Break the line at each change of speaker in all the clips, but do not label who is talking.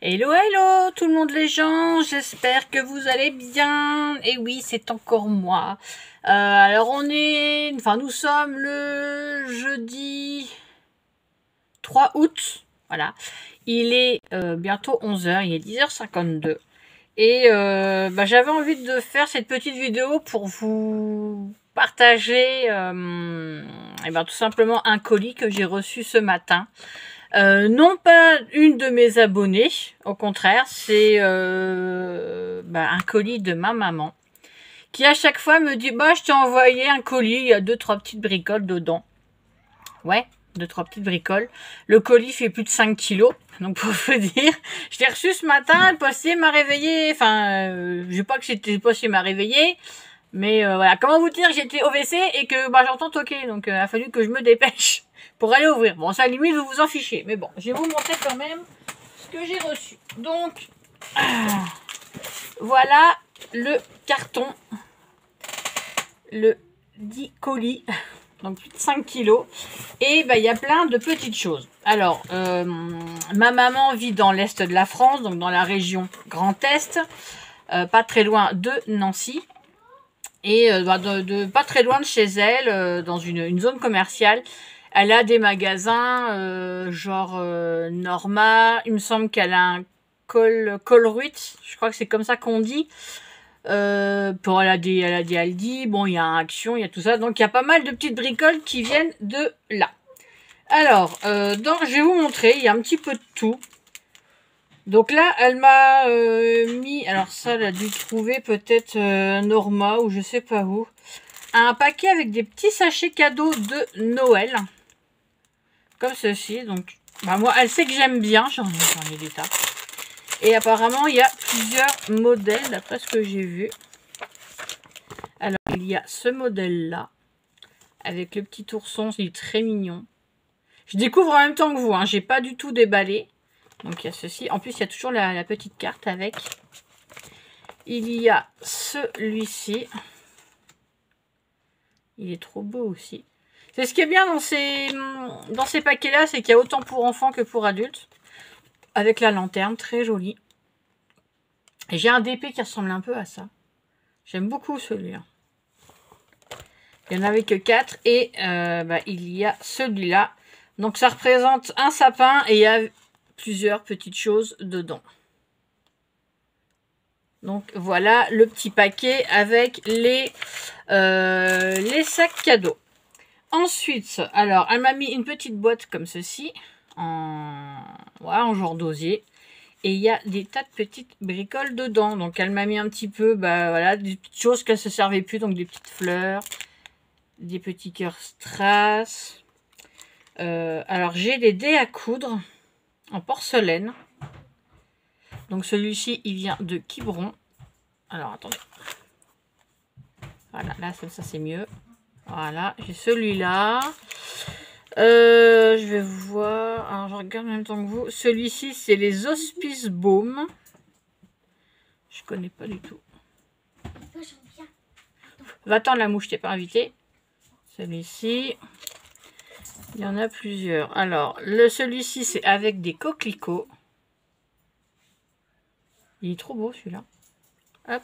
Hello, hello tout le monde les gens, j'espère que vous allez bien. Et oui, c'est encore moi. Alors nous sommes le jeudi 3 août, voilà. Il est bientôt 11 h, il est 10 h 52. Et j'avais envie de faire cette petite vidéo pour vous partager tout simplement un colis que j'ai reçu ce matin. Non pas une de mes abonnées, au contraire, c'est un colis de ma maman qui à chaque fois me dit je t'ai envoyé un colis, il y a 2-3 petites bricoles dedans. Ouais, 2-3 petites bricoles. Le colis fait plus de 5 kilos, donc pour vous dire, je l'ai reçu ce matin, le postier m'a réveillé, je sais pas que c'était le postier m'a réveillé, mais voilà, comment vous dire, j'étais au WC et que j'entends toquer, donc il a fallu que je me dépêche pour aller ouvrir. Bon, ça limite vous vous en fichez, mais bon, je vais vous montrer quand même ce que j'ai reçu. Donc, voilà le carton, le 10 colis, donc plus de 5 kilos, et il y a plein de petites choses. Alors, ma maman vit dans l'est de la France, donc dans la région Grand Est, pas très loin de Nancy. Et pas très loin de chez elle, dans une zone commerciale, elle a des magasins Norma. Il me semble qu'elle a un Colruyt, je crois que c'est comme ça qu'on dit. Elle a des Aldi, bon, il y a un Action, il y a tout ça. Donc il y a pas mal de petites bricoles qui viennent de là. Alors, je vais vous montrer, il y a un petit peu de tout. Donc là, elle m'a mis, alors ça, elle a dû trouver peut-être Norma ou je sais pas où, un paquet avec des petits sachets cadeaux de Noël, comme ceci. Donc, moi, elle sait que j'aime bien, j'en ai des tas. Et apparemment, il y a plusieurs modèles, d'après ce que j'ai vu. Alors, il y a ce modèle-là, avec le petit ourson, il est très mignon. Je découvre en même temps que vous, hein, j'ai pas du tout déballé. Donc il y a ceci. En plus, il y a toujours la petite carte avec. Il y a celui-ci. Il est trop beau aussi. C'est ce qui est bien dans ces paquets-là, c'est qu'il y a autant pour enfants que pour adultes. Avec la lanterne, très jolie. Et j'ai un DP qui ressemble un peu à ça. J'aime beaucoup celui-là. Il n'y en avait que 4. Et il y a celui-là. Donc ça représente un sapin et il y a plusieurs petites choses dedans. Donc voilà le petit paquet avec les sacs cadeaux. Ensuite, alors elle m'a mis une petite boîte comme ceci en genre d'osier. Et il y a des tas de petites bricoles dedans. Donc elle m'a mis un petit peu des petites choses qu'elle ne se servait plus. Donc des petites fleurs, des petits cœurs strass. Alors j'ai des dés à coudre en porcelaine. Donc celui-ci, il vient de Quiberon. Alors attendez. Voilà, là ça c'est mieux. Voilà, j'ai celui-là. Je vais voir. Alors je regarde en même temps que vous. Celui-ci, c'est les Auspices Baume. Je connais pas du tout. Va-t'en la mouche, t'es pas invité. Celui-ci. Il y en a plusieurs. Alors, celui-ci, c'est avec des coquelicots. Il est trop beau celui-là. Hop.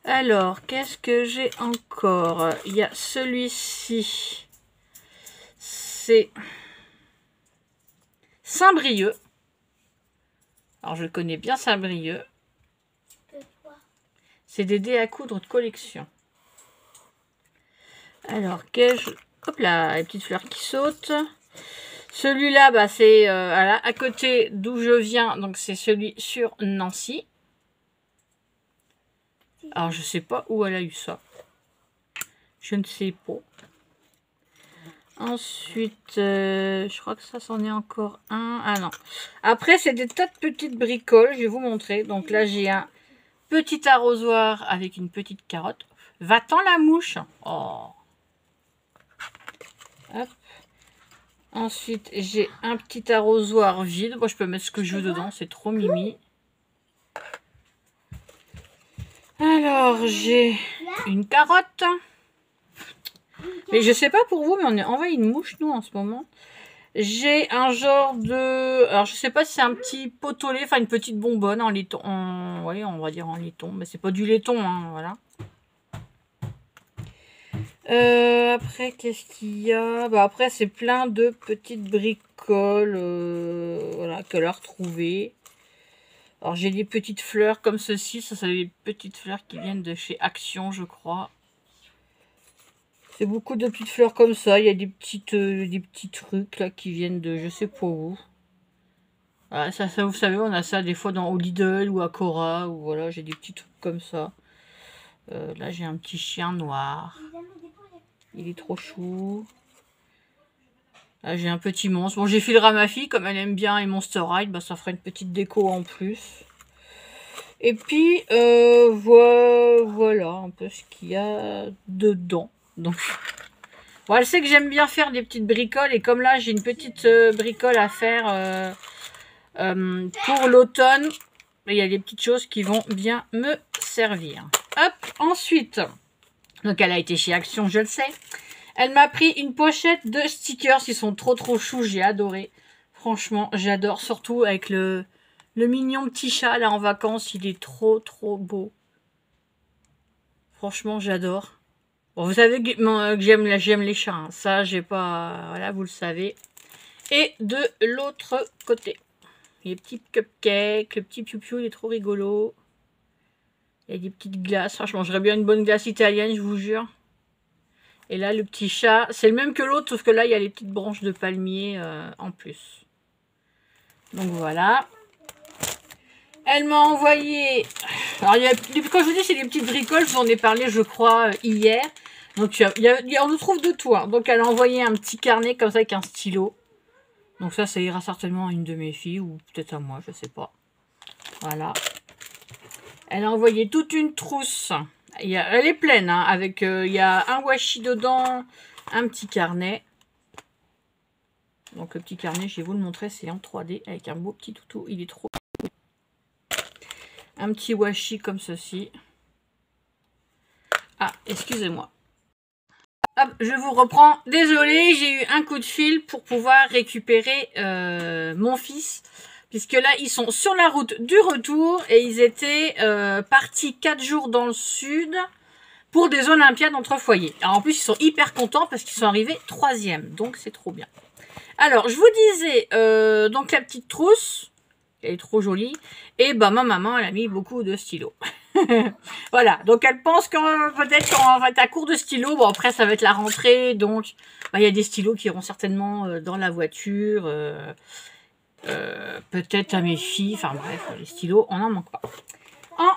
Alors, qu'est-ce que j'ai encore? Il y a celui-ci. C'est Saint-Brieuc. Alors, je connais bien Saint-Brieuc. C'est des dés à coudre de collection. Alors, hop là, les petites fleurs qui sautent. Celui-là, c'est à côté d'où je viens. Donc, c'est celui sur Nancy. Alors, je sais pas où elle a eu ça. Je ne sais pas. Ensuite, je crois que ça, c'en est encore un. Ah non. Après, c'est des tas de petites bricoles. Je vais vous montrer. Donc là, j'ai un petit arrosoir avec une petite carotte. Va-t'en la mouche. Oh. Hop. Ensuite, j'ai un petit arrosoir vide. Moi, je peux mettre ce que je veux dedans. C'est trop mimi. Alors, j'ai une carotte. Mais je sais pas pour vous, mais on est envahi de mouches, nous, en ce moment. J'ai un genre de... Alors, je sais pas si c'est un petit pot au lait, enfin une petite bonbonne en laiton. Oui, on va dire en laiton. Mais c'est pas du laiton, hein, voilà. Après, qu'est-ce qu'il y a? Bah, après, c'est plein de petites bricoles voilà, qu'elle a retrouvées. Alors, j'ai des petites fleurs comme ceci. Ça, c'est des petites fleurs qui viennent de chez Action, je crois. C'est beaucoup de petites fleurs comme ça. Il y a des petits trucs là qui viennent de je sais pas où. Ah, ça, vous savez, on a ça des fois au Lidl ou à Cora. Ou voilà, j'ai des petits trucs comme ça. Là, j'ai un petit chien noir. Il est trop chou. Là, j'ai un petit monstre. Bon, j'ai filé à ma fille, comme elle aime bien les Monster High, bah, ça ferait une petite déco en plus. Et puis, voilà un peu ce qu'il y a dedans. Donc, bon, elle sait que j'aime bien faire des petites bricoles. Et comme là, j'ai une petite bricole à faire pour l'automne, il y a des petites choses qui vont bien me servir. Hop, ensuite, donc elle a été chez Action, je le sais. Elle m'a pris une pochette de stickers qui sont trop choux, j'ai adoré. Franchement, j'adore, surtout avec le mignon petit chat là en vacances, il est trop beau. Franchement, j'adore. Bon, vous savez que j'aime les chats, hein. Ça, j'ai pas... Voilà, vous le savez. Et de l'autre côté, les petits cupcakes, le petit piou-piou, il est trop rigolo. Il y a des petites glaces. Franchement, je mangerais bien une bonne glace italienne, je vous jure. Et là, le petit chat, c'est le même que l'autre, sauf que là, il y a les petites branches de palmier en plus. Donc voilà. Elle m'a envoyé... Alors, quand je vous dis c'est des petites bricoles, j'en ai parlé, je crois, hier. Donc, on nous trouve de tout. Hein. Donc, elle a envoyé un petit carnet comme ça avec un stylo. Donc ça ira certainement à une de mes filles ou peut-être à moi, je sais pas. Voilà. Elle a envoyé toute une trousse. Elle est pleine, hein, avec il y a un washi dedans, un petit carnet. Donc le petit carnet, je vais vous le montrer, c'est en 3D avec un beau petit toutou. Il est trop... Un petit washi comme ceci. Ah, excusez-moi. Hop, je vous reprends. Désolée, j'ai eu un coup de fil pour pouvoir récupérer mon fils. Puisque là, ils sont sur la route du retour et ils étaient partis 4 jours dans le sud pour des Olympiades entre foyers. Alors en plus, ils sont hyper contents parce qu'ils sont arrivés 3e. Donc c'est trop bien. Alors, je vous disais, donc la petite trousse, elle est trop jolie. Et bah, ma maman, elle a mis beaucoup de stylos. Voilà, donc elle pense que peut-être qu'on va être à court de stylos. Bon, après, ça va être la rentrée, donc bah, y a des stylos qui iront certainement dans la voiture. Peut-être à mes filles. Enfin bref, les stylos, on n'en manque pas.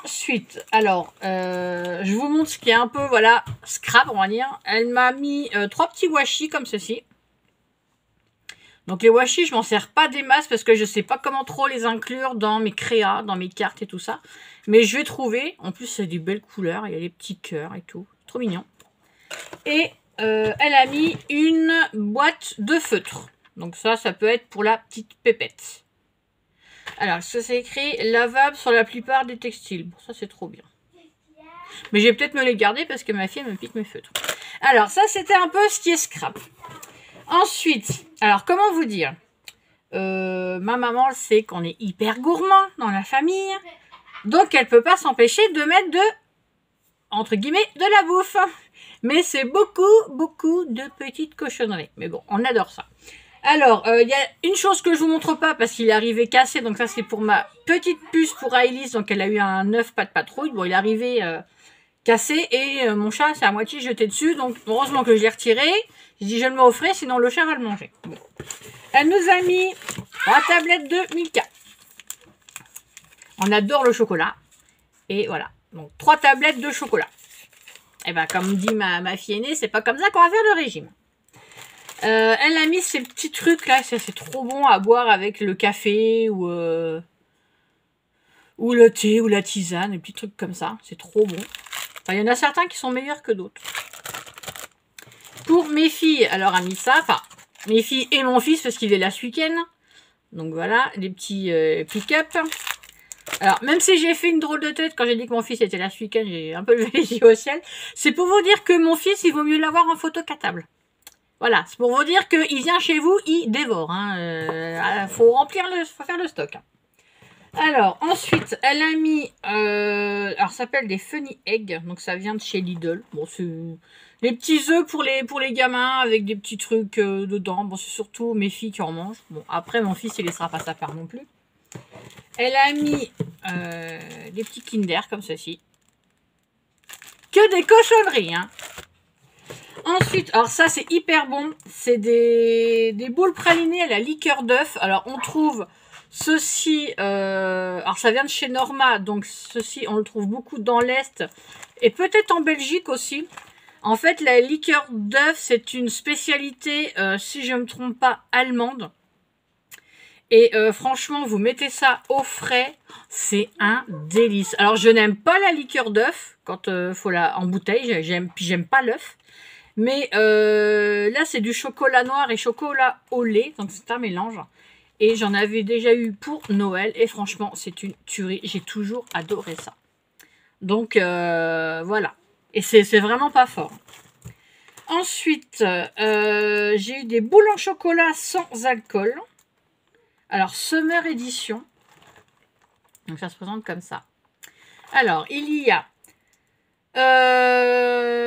Ensuite, alors, je vous montre ce qui est un peu, voilà, scrap, on va dire. Elle m'a mis 3 petits washi comme ceci. Donc les washi, je m'en sers pas des masses parce que je sais pas comment trop les inclure dans mes créas, dans mes cartes et tout ça. Mais je vais trouver. En plus, c'est des belles couleurs. Il y a des petits cœurs et tout. Trop mignon. Et elle a mis une boîte de feutre. Donc ça peut être pour la petite pépette. Alors, ça c'est écrit lavable sur la plupart des textiles. Bon, ça c'est trop bien. Mais je vais peut-être me les garder parce que ma fille me pique mes feutres. Alors, ça c'était un peu ce qui est scrap. Ensuite, alors comment vous dire, ma maman sait qu'on est hyper gourmand dans la famille. Donc elle peut pas s'empêcher de mettre entre guillemets, de la bouffe. Mais c'est beaucoup de petites cochonneries. Mais bon, on adore ça. Alors, il y a une chose que je vous montre pas parce qu'il est arrivé cassé. Donc ça, c'est pour ma petite puce pour Ailis. Donc elle a eu un œuf pas de patrouille. Bon, il est arrivé cassé et mon chat c'est à moitié jeté dessus. Donc heureusement que je l'ai retiré. Je dis je le mets au frais, sinon le chat va le manger. Bon. Elle nous a mis la tablette de Milka. On adore le chocolat. Et voilà. Donc 3 tablettes de chocolat. Et ben comme dit ma fille aînée, c'est pas comme ça qu'on va faire le régime. Elle a mis ces petits trucs là, c'est trop bon à boire avec le café ou le thé ou la tisane, des petits trucs comme ça. C'est trop bon. Enfin, il y en a certains qui sont meilleurs que d'autres. Pour mes filles, alors a mis ça, enfin mes filles et mon fils parce qu'il est là ce week-end. Donc voilà, des petits pick-up. Alors, même si j'ai fait une drôle de tête quand j'ai dit que mon fils était là ce week-end, j'ai un peu levé les yeux au ciel. C'est pour vous dire que mon fils, il vaut mieux l'avoir en photo qu'à table. Voilà, c'est pour vous dire qu'il vient chez vous, il dévore. Hein. Faut faire le stock. Alors, ensuite, elle a mis... alors, ça s'appelle des Funny Eggs. Donc, ça vient de chez Lidl. Bon, c'est les petits œufs pour les gamins avec des petits trucs dedans. Bon, c'est surtout mes filles qui en mangent. Bon, après, mon fils, il ne laissera pas ça faire non plus. Elle a mis des petits Kinder comme ceci. Que des cochonneries, hein. Ensuite, alors ça, c'est hyper bon. C'est des boules pralinées à la liqueur d'œuf. Alors, on trouve... Ceci, alors ça vient de chez Norma, donc ceci on le trouve beaucoup dans l'Est et peut-être en Belgique aussi. En fait, la liqueur d'œuf, c'est une spécialité, si je ne me trompe pas, allemande. Et franchement, vous mettez ça au frais, c'est un délice. Alors, je n'aime pas la liqueur d'œuf quand faut la en bouteille, j'aime pas l'œuf. Mais là, c'est du chocolat noir et chocolat au lait, donc c'est un mélange. Et j'en avais déjà eu pour Noël. Et franchement, c'est une tuerie. J'ai toujours adoré ça. Donc, voilà. Et c'est vraiment pas fort. Ensuite, j'ai eu des boules en chocolat sans alcool. Alors, Summer Edition. Donc, ça se présente comme ça. Alors, il y a...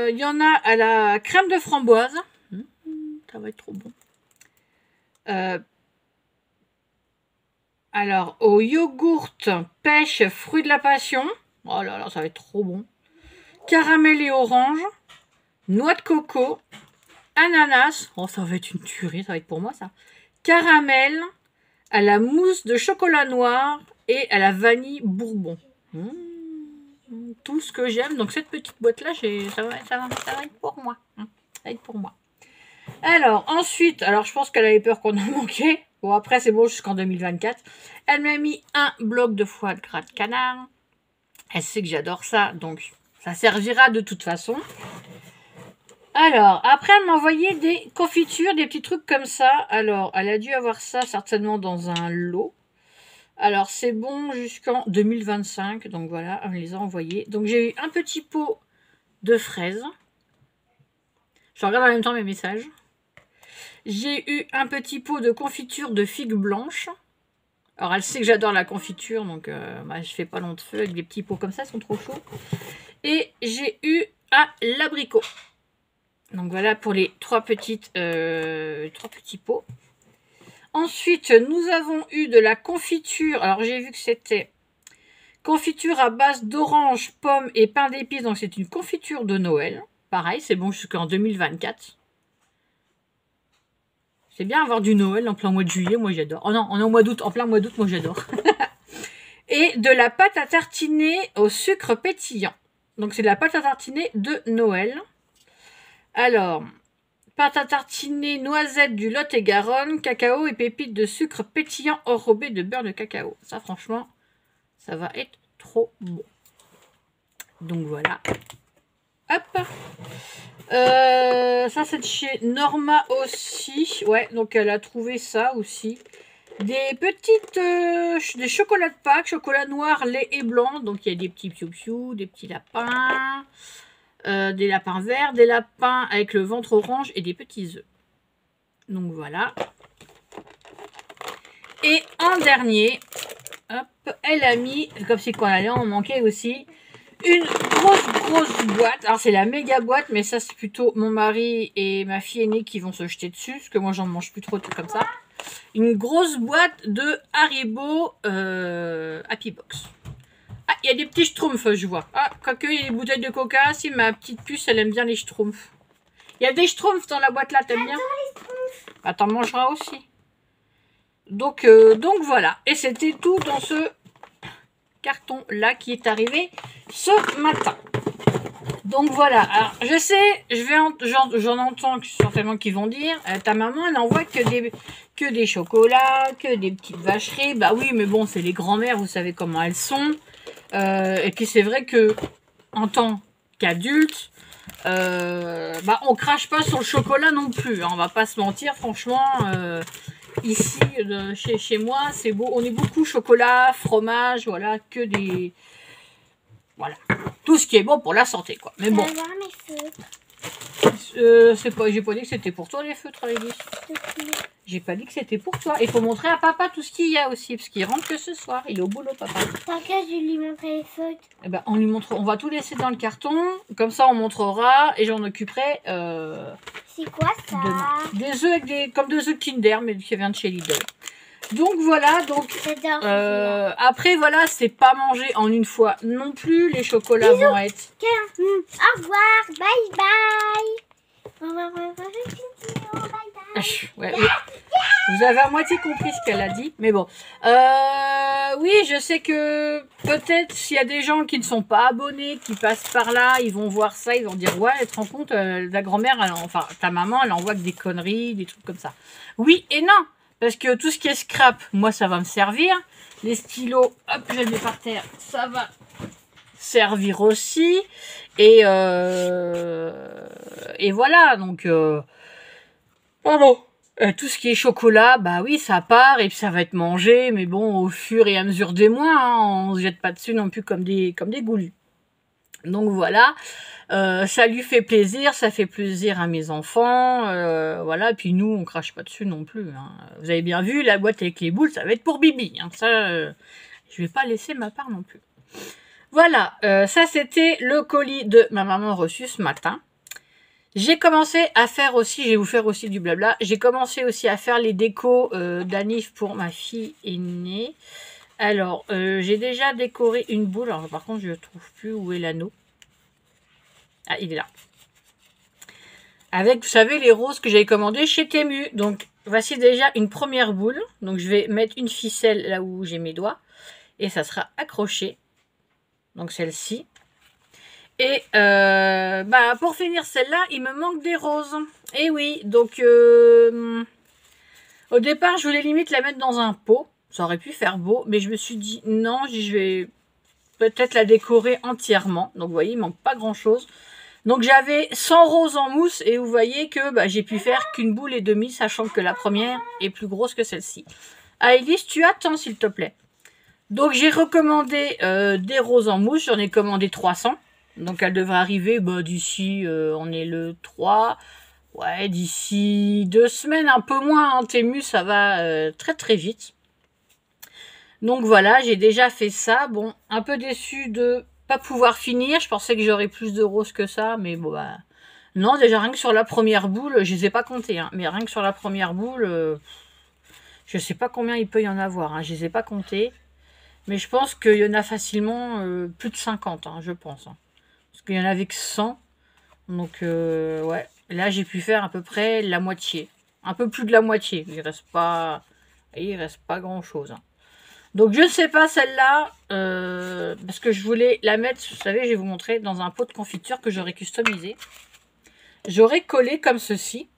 il y en a à la crème de framboise. Ça va être trop bon. Alors, au yogourt, pêche, fruit de la passion. Oh là là, ça va être trop bon. Caramel et orange. Noix de coco. Ananas. Oh, ça va être une tuerie, ça va être pour moi, ça. Caramel. À la mousse de chocolat noir. Et à la vanille bourbon. Tout ce que j'aime. Donc, cette petite boîte-là, ça va être pour moi. Ça va être pour moi. Alors, ensuite, je pense qu'elle avait peur qu'on en manquait. Bon, après, c'est bon jusqu'en 2024. Elle m'a mis un bloc de foie de gras de canard. Elle sait que j'adore ça, donc ça servira de toute façon. Alors, après, elle m'a envoyé des confitures, des petits trucs comme ça. Alors, elle a dû avoir ça certainement dans un lot. Alors, c'est bon jusqu'en 2025. Donc, voilà, elle me les a envoyés. Donc, j'ai eu un petit pot de fraises. Je regarde en même temps mes messages. J'ai eu un petit pot de confiture de figues blanches. Alors, elle sait que j'adore la confiture, donc je fais pas long de feu avec des petits pots comme ça, ils sont trop chauds. Et j'ai eu à l'abricot. Donc, voilà pour les trois petits pots. Ensuite, nous avons eu de la confiture. Alors, j'ai vu que c'était confiture à base d'orange, pomme et pain d'épices. Donc, c'est une confiture de Noël. Pareil, c'est bon jusqu'en 2024. C'est bien avoir du Noël en plein mois de juillet, moi j'adore. Oh non, on est au mois d'août, en plein mois d'août, moi j'adore. Et de la pâte à tartiner au sucre pétillant. Donc c'est de la pâte à tartiner de Noël. Alors, pâte à tartiner noisette du Lot-et-Garonne, cacao et pépites de sucre pétillant enrobé de beurre de cacao. Ça franchement, ça va être trop bon. Donc voilà. Hop. Ça c'est de chez Norma aussi. Ouais, donc elle a trouvé ça aussi. Des petites... des chocolats de Pâques, chocolat noir, lait et blanc. Donc il y a des petits piou-piou, des petits lapins, des lapins verts, des lapins avec le ventre orange et des petits œufs. Donc voilà. Et en dernier, hop, elle a mis, comme si qu'on allait en manquer aussi, une grosse boîte. Alors c'est la méga boîte, mais ça c'est plutôt mon mari et ma fille aînée qui vont se jeter dessus, parce que moi j'en mange plus trop de trucs comme ça. Une grosse boîte de Haribo Happy Box. Ah, il y a des petits schtroumpfs, je vois. Ah, quoique il y a des bouteilles de coca, si ma petite puce elle aime bien les schtroumpfs. Il y a des schtroumpfs dans la boîte là, t'aimes bien? Bah, t'en mangeras aussi. Donc voilà. Et c'était tout dans ce carton là qui est arrivé ce matin. Donc voilà, alors je sais, j'en entends certainement qui vont dire, ta maman elle n'envoie que des chocolats, que des petites vacheries. Bah oui, mais bon, c'est les grand-mères, vous savez comment elles sont. Et puis c'est vrai que en tant qu'adulte, on crache pas sur le chocolat non plus, hein, on va pas se mentir, franchement. Ici, chez moi, c'est beau. On est beaucoup chocolat, fromage, voilà, que des... Voilà. Tout ce qui est bon pour la santé, quoi. Mais bon. J'ai pas dit que c'était pour toi les feutres, Alice. J'ai pas dit que c'était pour toi. Il faut montrer à papa tout ce qu'il y a aussi, parce qu'il rentre que ce soir. Il est au boulot, papa.
T'inquiète, je lui montrer les feutres.
Eh ben, on va tout laisser dans le carton. Comme ça, on montrera et j'en occuperai
C'est quoi ça?
demain. Des œufs comme des œufs Kinder, mais qui vient de chez Lidl. Donc voilà, après voilà, c'est pas mangé en une fois non plus. Les chocolats vont être.
Au revoir, bye bye. Au revoir, bye bye.
Ouais, oui. Vous avez à moitié compris ce qu'elle a dit, mais bon. Oui, je sais que peut-être s'il y a des gens qui ne sont pas abonnés, qui passent par là, ils vont voir ça, ils vont dire ouais, tu te rends compte, la grand-mère, enfin ta maman, elle envoie que des conneries, des trucs comme ça. Oui et non. Parce que tout ce qui est scrap, moi, ça va me servir. Les stylos, hop, je les mets par terre. Ça va servir aussi. Et voilà, donc... pardon. Tout ce qui est chocolat, bah oui, ça part et puis ça va être mangé. Mais bon, au fur et à mesure des mois, hein, on se jette pas dessus non plus comme des goulus. Donc voilà. Ça lui fait plaisir, ça fait plaisir à mes enfants, voilà, puis nous on crache pas dessus non plus, hein. Vous avez bien vu, la boîte avec les boules, ça va être pour Bibi, hein. Ça, je vais pas laisser ma part non plus. Voilà, ça c'était le colis de ma maman reçu ce matin. J'ai commencé à faire aussi, je vais vous faire aussi du blabla, j'ai commencé aussi à faire les décos d'anniv pour ma fille aînée. Alors, j'ai déjà décoré une boule, alors par contre je ne trouve plus où est l'anneau. Ah, il est là. Avec, vous savez, les roses que j'avais commandées chez Temu. Donc, voici déjà une première boule. Donc, je vais mettre une ficelle là où j'ai mes doigts. Et ça sera accroché. Donc, celle-ci. Et, pour finir celle-là, il me manque des roses. Et oui, donc, au départ, je voulais limite la mettre dans un pot. Ça aurait pu faire beau. Mais je me suis dit, non, je vais peut-être la décorer entièrement. Donc, vous voyez, il manque pas grand-chose. Donc j'avais 100 roses en mousse et vous voyez que j'ai pu faire qu'une boule et demie, sachant que la première est plus grosse que celle-ci. Alice, tu attends s'il te plaît. Donc j'ai recommandé des roses en mousse, j'en ai commandé 300. Donc elle devrait arriver d'ici, on est le 3, ouais, d'ici 2 semaines, un peu moins, hein, Temu, ça va très très vite. Donc voilà, j'ai déjà fait ça. Bon, un peu déçue de pas pouvoir finir. Je pensais que j'aurais plus de roses que ça, mais bon, non, déjà rien que sur la première boule, je les ai pas comptées, hein, mais rien que sur la première boule, je sais pas combien il peut y en avoir, hein, je les ai pas comptées, mais je pense qu'il y en a facilement plus de 50, hein, je pense, hein, parce qu'il y en avait que 100, donc ouais, là j'ai pu faire à peu près la moitié, un peu plus de la moitié, il reste pas grand chose, hein. Donc je ne sais pas celle-là, parce que je voulais la mettre, vous savez, je vais vous montrer, dans un pot de confiture que j'aurais customisé. J'aurais collé comme ceci.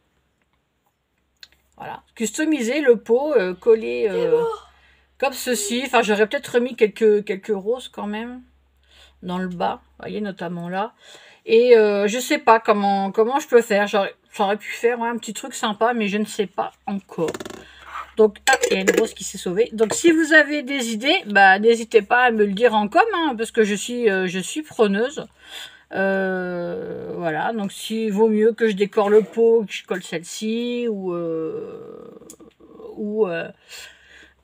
Voilà, customisé le pot, collé comme ceci. Enfin, j'aurais peut-être remis quelques roses quand même, dans le bas, vous voyez, notamment là. Et je ne sais pas comment je peux faire. J'aurais pu faire un petit truc sympa, mais je ne sais pas encore. Donc, il y a une rose qui s'est sauvée. Donc, si vous avez des idées, n'hésitez pas à me le dire en com, hein, parce que je suis preneuse. Voilà, donc s'il vaut mieux que je décore le pot, que je colle celle-ci, ou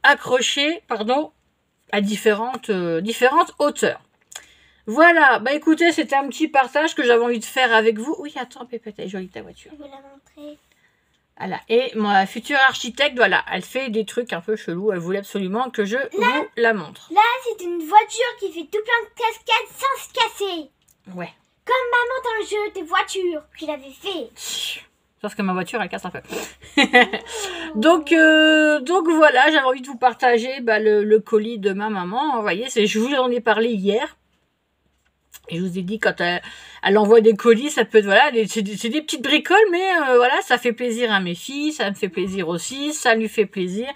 accrocher, pardon, à différentes hauteurs. Voilà, écoutez, c'était un petit partage que j'avais envie de faire avec vous. Oui, attends, Pépette, elle est jolie ta voiture.
Je vais la montrer.
Voilà, et ma future architecte, voilà, elle fait des trucs un peu chelous. Elle voulait absolument que je vous la montre.
Là, c'est une voiture qui fait tout plein de cascades sans se casser.
Ouais.
Comme maman dans le jeu des voitures qu'il avait fait.
Sauf que ma voiture, elle casse un peu. donc voilà, j'avais envie de vous partager le colis de ma maman. Vous voyez, je vous en ai parlé hier. Et je vous ai dit, quand elle envoie des colis, ça peut être, voilà, c'est des petites bricoles, mais voilà, ça fait plaisir à mes filles, ça me fait plaisir aussi, ça lui fait plaisir.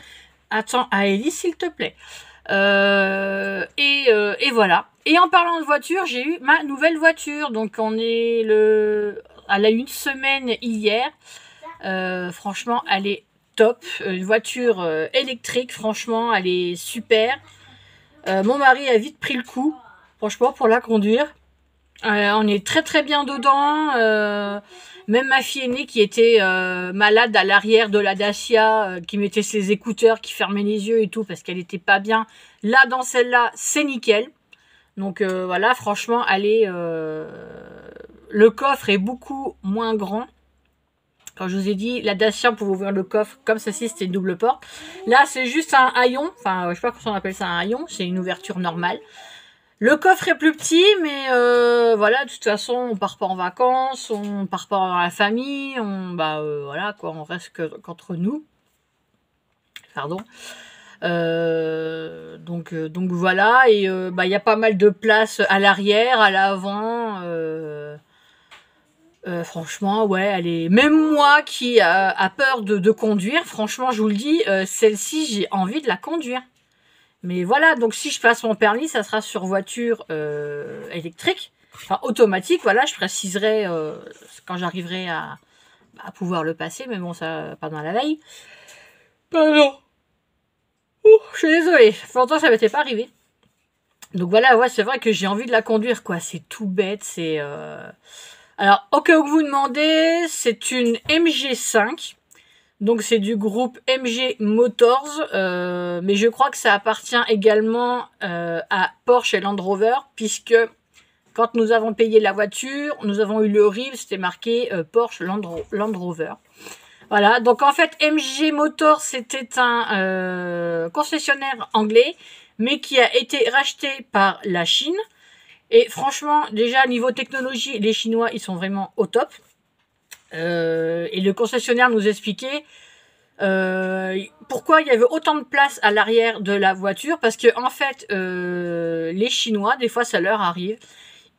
Attends, à Ellie, s'il te plaît. Et voilà. Et en parlant de voiture, j'ai eu ma nouvelle voiture. Donc, elle a eu une semaine hier. Franchement, elle est top. Une voiture électrique, franchement, elle est super. Mon mari a vite pris le coup, franchement, pour la conduire. On est très très bien dedans. Même ma fille aînée qui était malade à l'arrière de la Dacia, qui mettait ses écouteurs, qui fermait les yeux et tout parce qu'elle était pas bien. Là, dans celle-là, c'est nickel. Donc voilà, franchement, le coffre est beaucoup moins grand. Quand je vous ai dit, la Dacia, vous pouvez ouvrir le coffre comme ceci, c'était une double porte. Là, c'est juste un haillon. Enfin, je sais pas comment on appelle ça, un haillon. C'est une ouverture normale. Le coffre est plus petit, mais voilà, de toute façon, on part pas en vacances, on part pas dans la famille, voilà, quoi, on reste qu'entre nous. Pardon. Donc voilà, et il y a pas mal de place à l'arrière, à l'avant. Franchement, ouais, elle est. Même moi qui a peur de conduire, franchement, je vous le dis, celle-ci, j'ai envie de la conduire. Mais voilà, donc si je passe mon permis, ça sera sur voiture électrique, enfin automatique, voilà, je préciserai quand j'arriverai à pouvoir le passer, mais bon, ça, pas dans la veille. Pardon. Je suis désolée, longtemps ça m'était pas arrivé. Donc voilà, ouais, c'est vrai que j'ai envie de la conduire, quoi, c'est tout bête, c'est... Alors, au cas où vous demandez, c'est une MG5. Donc c'est du groupe MG Motors, mais je crois que ça appartient également à Porsche et Land Rover, puisque quand nous avons payé la voiture, nous avons eu le RIB, c'était marqué Porsche Land Rover. Voilà, donc en fait MG Motors c'était un concessionnaire anglais, mais qui a été racheté par la Chine. Et franchement, déjà niveau technologie, les Chinois ils sont vraiment au top. Et le concessionnaire nous expliquait pourquoi il y avait autant de place à l'arrière de la voiture, parce que en fait les Chinois, des fois ça leur arrive,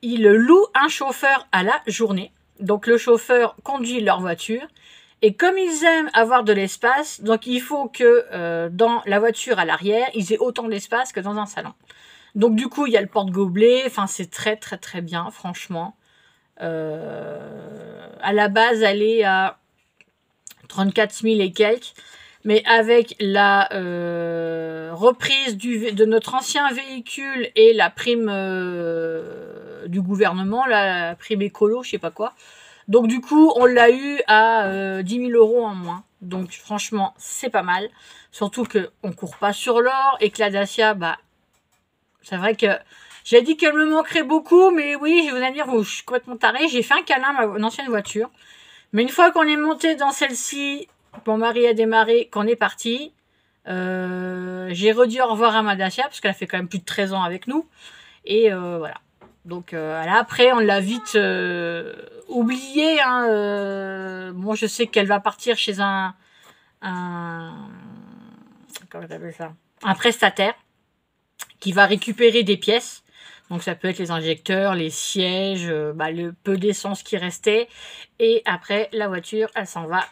ils louent un chauffeur à la journée, donc le chauffeur conduit leur voiture, et comme ils aiment avoir de l'espace, donc il faut que dans la voiture à l'arrière ils aient autant d'espace que dans un salon. Donc du coup il y a le porte-gobelet, enfin c'est très très très bien, franchement. À la base, elle est à 34 000 et quelques, mais avec la reprise de notre ancien véhicule et la prime du gouvernement, la prime écolo, je sais pas quoi. Donc du coup, on l'a eu à 10 000 € en moins. Donc franchement, c'est pas mal. Surtout qu'on court pas sur l'or et que la Dacia, c'est vrai que j'ai dit qu'elle me manquerait beaucoup, mais oui, je vais vous dire, je suis complètement tarée. J'ai fait un câlin à mon ancienne voiture. Mais une fois qu'on est monté dans celle-ci, mon mari a démarré, qu'on est parti, j'ai redit au revoir à ma Dacia, parce qu'elle a fait quand même plus de 13 ans avec nous. Et voilà. Donc là, après, on l'a vite oublié. Bon, je sais qu'elle va partir chez comment j'appelle ça, un prestataire qui va récupérer des pièces. Donc ça peut être les injecteurs, les sièges, le peu d'essence qui restait. Et après, la voiture, elle s'en va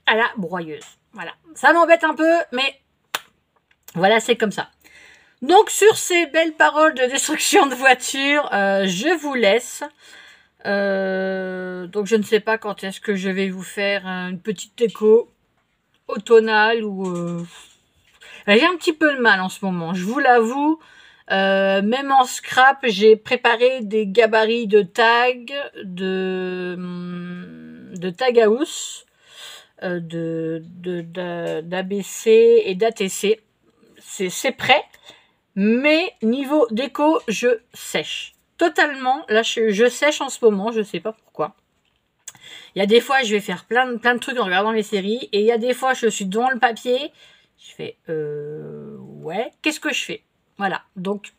à la broyeuse. Voilà. Ça m'embête un peu, mais voilà, c'est comme ça. Donc sur ces belles paroles de destruction de voiture, je vous laisse. Donc je ne sais pas quand est-ce que je vais vous faire une petite déco automnale ou... J'ai un petit peu de mal en ce moment, je vous l'avoue. Même en scrap, j'ai préparé des gabarits de tag, de tag house, d'ABC et d'ATC. C'est prêt, mais niveau déco, je sèche totalement. Là, je sèche en ce moment, je sais pas pourquoi. Il y a des fois, je vais faire plein de trucs en regardant les séries, et il y a des fois, je suis devant le papier, je fais ouais, qu'est-ce que je fais? Voilà, donc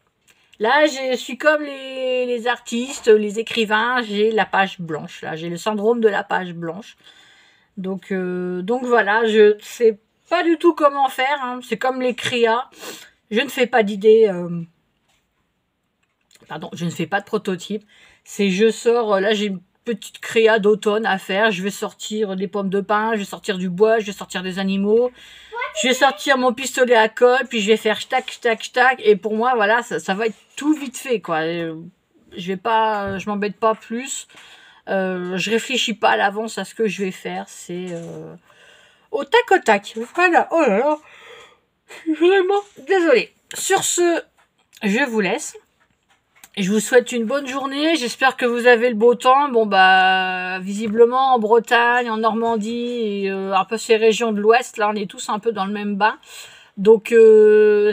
là, je suis comme les artistes, les écrivains, j'ai la page blanche. Là, j'ai le syndrome de la page blanche. Donc voilà, je sais pas du tout comment faire. Hein. C'est comme les créas. Je ne fais pas d'idée. Pardon, je ne fais pas de prototype. C'est je sors. Là, j'ai une petite créa d'automne à faire. Je vais sortir des pommes de pin, je vais sortir du bois, je vais sortir des animaux. Je vais sortir mon pistolet à colle, puis je vais faire tac, tac, tac. Et pour moi, voilà, ça va être tout vite fait, quoi. Je m'embête pas plus. Je réfléchis pas à l'avance à ce que je vais faire. C'est au tac au tac. Voilà. Oh là là. Je suis vraiment désolée. Sur ce, je vous laisse. je vous souhaite une bonne journée. J'espère que vous avez le beau temps. Bon, bah, visiblement, en Bretagne, en Normandie, et, un peu ces régions de l'Ouest, là, on est tous un peu dans le même bain. Donc,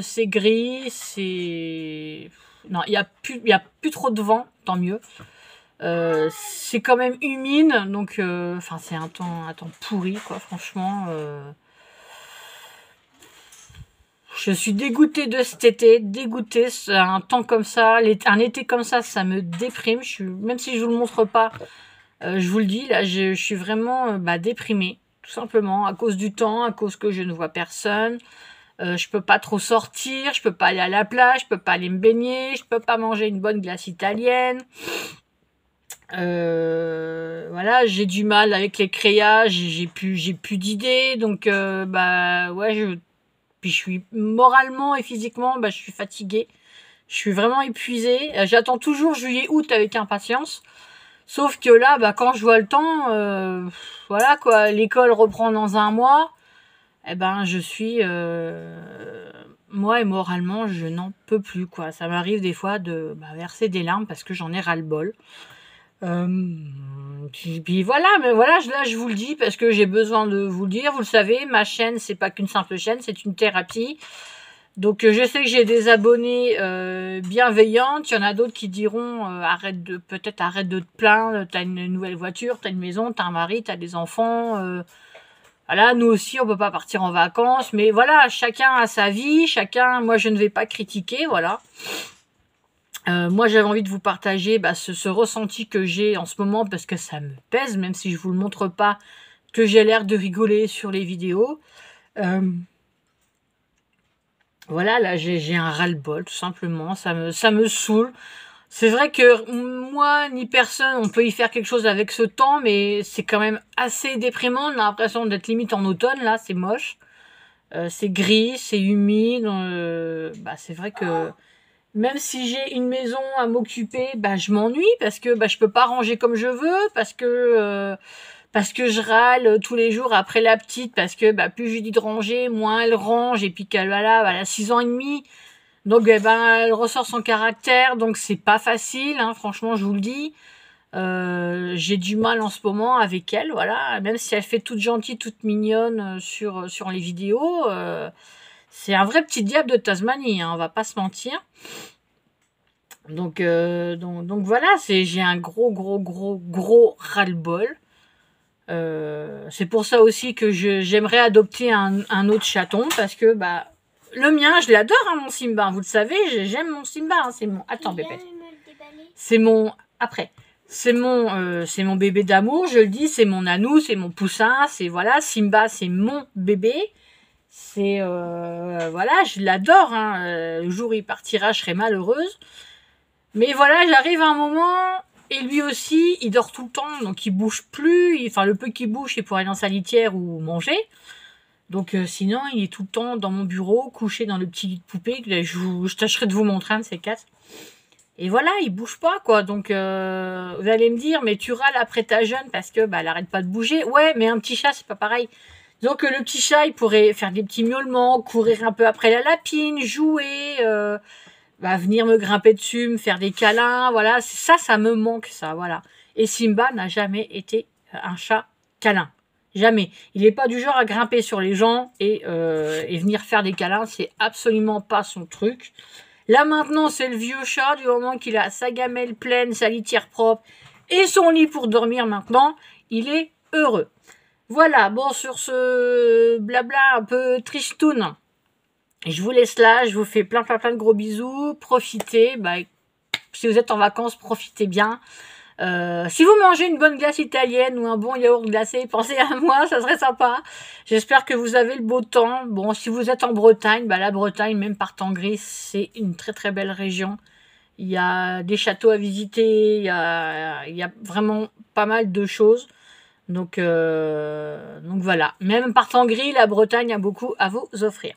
c'est gris, c'est... Non, il y a plus trop de vent, tant mieux. C'est quand même humide, donc... Enfin, c'est un temps pourri, quoi, franchement. Je suis dégoûtée de cet été, dégoûtée. Un temps comme ça, un été comme ça me déprime. Même si je vous le montre pas, je vous le dis, là, je suis vraiment déprimée, tout simplement, à cause du temps, à cause que je ne vois personne. Je peux pas trop sortir, je peux pas aller à la plage, je peux pas aller me baigner, je peux pas manger une bonne glace italienne. Voilà, j'ai du mal avec les créas, j'ai plus d'idées, donc ouais, puis je suis moralement et physiquement, je suis fatiguée. Je suis vraiment épuisée. J'attends toujours juillet-août avec impatience. Sauf que là, quand je vois le temps, voilà quoi, l'école reprend dans un mois. Eh ben, je suis... moi, et moralement, je n'en peux plus, quoi. Ça m'arrive des fois de verser des larmes parce que j'en ai ras-le-bol. Puis voilà, mais voilà, là je vous le dis parce que j'ai besoin de vous le dire. Vous le savez, ma chaîne, c'est pas qu'une simple chaîne, c'est une thérapie. Donc je sais que j'ai des abonnés bienveillantes. Il y en a d'autres qui diront arrête de te plaindre. T'as une nouvelle voiture, t'as une maison, t'as un mari, t'as des enfants. Voilà, nous aussi on peut pas partir en vacances, mais voilà, chacun a sa vie, moi je ne vais pas critiquer, voilà. Moi, j'avais envie de vous partager ce ressenti que j'ai en ce moment parce que ça me pèse, même si je vous le montre pas, que j'ai l'air de rigoler sur les vidéos. Voilà, là, j'ai un ras-le-bol, tout simplement. Ça me saoule. C'est vrai que moi, ni personne, on peut y faire quelque chose avec ce temps, mais c'est quand même assez déprimant. On a l'impression d'être limite en automne, là, c'est moche. C'est gris, c'est humide. C'est vrai que... Même si j'ai une maison à m'occuper, je m'ennuie parce que je peux pas ranger comme je veux, parce que je râle tous les jours après la petite, parce que plus je lui dis de ranger, moins elle range, et puis qu'elle elle a 6 ans et demi, donc elle ressort son caractère, donc c'est pas facile, hein, franchement je vous le dis. J'ai du mal en ce moment avec elle, voilà, même si elle fait toute gentille, toute mignonne sur les vidéos. C'est un vrai petit diable de Tasmanie, hein, on va pas se mentir. Donc voilà, j'ai un gros ras-le-bol. C'est pour ça aussi que j'aimerais adopter un autre chaton, parce que le mien, je l'adore, hein, mon Simba. Vous le savez, j'aime mon Simba. Hein, c'est mon... Attends, bébé. C'est mon... Après. C'est mon bébé d'amour, je le dis, c'est mon anou, c'est mon poussin, c'est voilà, Simba, c'est mon bébé. C'est voilà, je l'adore. Hein. Le jour où il partira, je serai malheureuse. Mais voilà, j'arrive à un moment, et lui aussi, il dort tout le temps, donc il bouge plus. Enfin, le peu qu'il bouge, c'est pour aller dans sa litière ou manger. Donc sinon, il est tout le temps dans mon bureau, couché dans le petit lit de poupée. Je tâcherai de vous montrer un de ces quatre. Et voilà, il bouge pas, quoi. Donc vous allez me dire, mais tu râles après ta jeune parce que elle arrête pas de bouger. Ouais, mais un petit chat, c'est pas pareil. Donc le petit chat, il pourrait faire des petits miaulements, courir un peu après la lapine, jouer... venir me grimper dessus, me faire des câlins, voilà, ça me manque, ça, voilà. Et Simba n'a jamais été un chat câlin, jamais. Il n'est pas du genre à grimper sur les gens et venir faire des câlins, c'est absolument pas son truc. Là maintenant, c'est le vieux chat, du moment qu'il a sa gamelle pleine, sa litière propre et son lit pour dormir maintenant, il est heureux. Voilà, bon, sur ce blabla un peu tristoun, je vous laisse là, je vous fais plein de gros bisous. Profitez, si vous êtes en vacances, profitez bien. Si vous mangez une bonne glace italienne ou un bon yaourt glacé, pensez à moi, ça serait sympa. J'espère que vous avez le beau temps. Bon, si vous êtes en Bretagne, la Bretagne, même par temps gris, c'est une très belle région. Il y a des châteaux à visiter, il y a vraiment pas mal de choses. Donc voilà, même par temps gris, la Bretagne a beaucoup à vous offrir.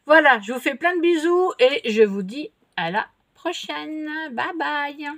Voilà, je vous fais plein de bisous et je vous dis à la prochaine. Bye bye.